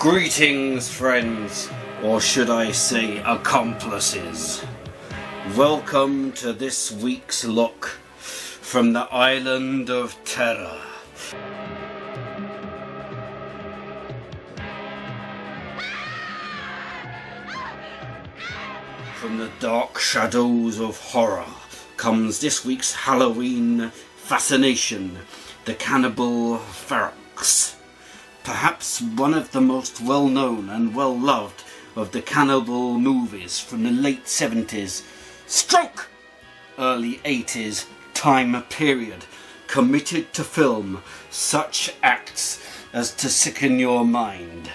Greetings, friends, or should I say accomplices. Welcome to this week's look from the Island of Terror. From the dark shadows of horror comes this week's Halloween fascination, the Cannibal Ferox. Perhaps one of the most well-known and well-loved of the cannibal movies from the late 70s, stroke early 80s time period, committed to film such acts as to sicken your mind.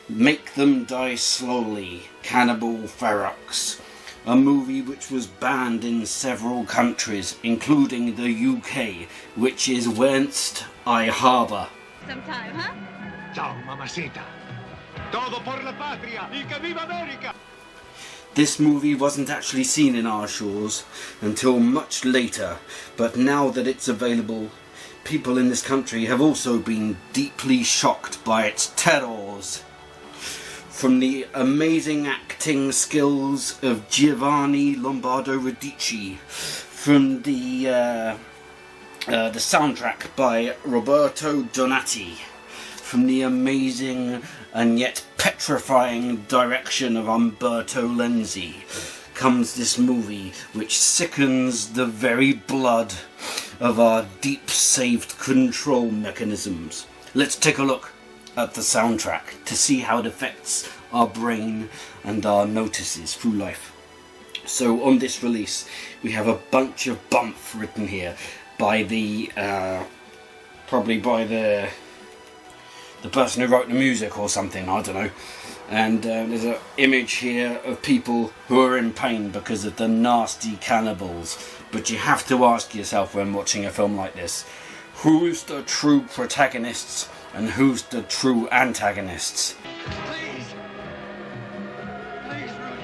Make Them Die Slowly, Cannibal Ferox, a movie which was banned in several countries, including the UK, which is whence I harbour. Sometime, huh? Ciao, mamacita. Todo por la patria y que viva America! This movie wasn't actually seen in our shores until much later, but now that it's available, people in this country have also been deeply shocked by its terrors. From the amazing acting skills of Giovanni Lombardo Radici, from the soundtrack by Roberto Donati, from the amazing and yet petrifying direction of Umberto Lenzi, comes this movie which sickens the very blood of our deep saved control mechanisms. Let's take a look at the soundtrack to see how it affects our brain and our notices through life. So on this release we have a bunch of bump written here by the probably by the person who wrote the music or something, I don't know. And there's an image here of people who are in pain because of the nasty cannibals. But you have to ask yourself when watching a film like this, who's the true protagonists and who's the true antagonists? Please! Please, Rudy!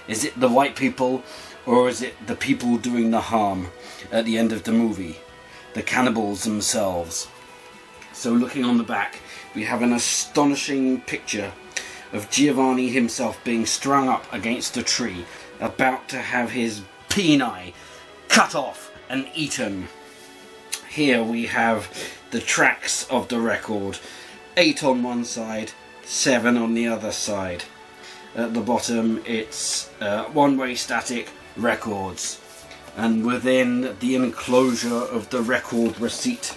Is it the white people, or is it the people doing the harm at the end of the movie? The cannibals themselves. So looking on the back, we have an astonishing picture of Giovanni himself being strung up against a tree, about to have his peni cut off and eaten. Here we have the tracks of the record, 8 on one side, 7 on the other side. At the bottom it's one-way static records, and within the enclosure of the record receipt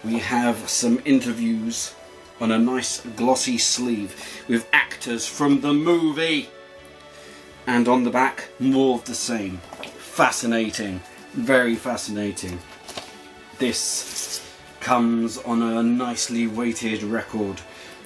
we have some interviews on a nice glossy sleeve with actors from the movie, and on the back more of the same. Fascinating, very fascinating. This comes on a nicely weighted record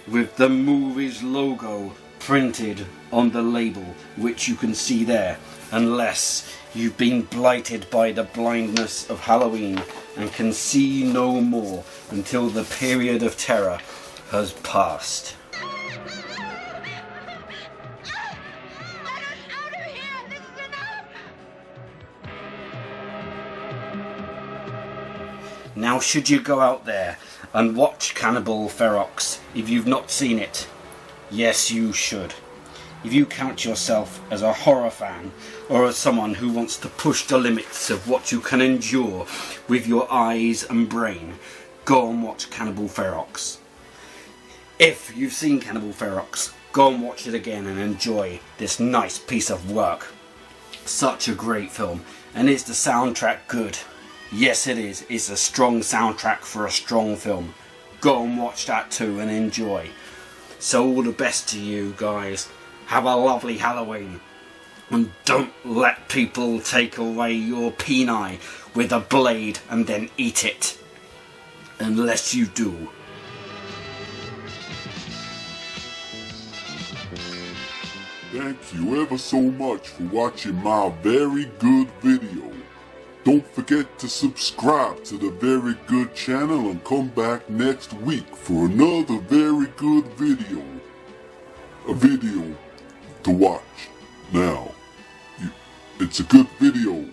with the movie's logo printed on the label, which you can see there, unless you've been blighted by the blindness of Halloween and can see no more until the period of terror has passed. Now, should you go out there and watch Cannibal Ferox if you've not seen it? Yes, you should. If you count yourself as a horror fan, or as someone who wants to push the limits of what you can endure with your eyes and brain, go and watch Cannibal Ferox. If you've seen Cannibal Ferox, go and watch it again and enjoy this nice piece of work. Such a great film. And is the soundtrack good? Yes, it is. It's a strong soundtrack for a strong film. Go and watch that too and enjoy. So all the best to you guys. Have a lovely Halloween. And don't let people take away your peni with a blade and then eat it. Unless you do. Thank you ever so much for watching my very good video. Don't forget to subscribe to the Very Good channel and come back next week for another very good video. A video to watch. Now, it's a good video.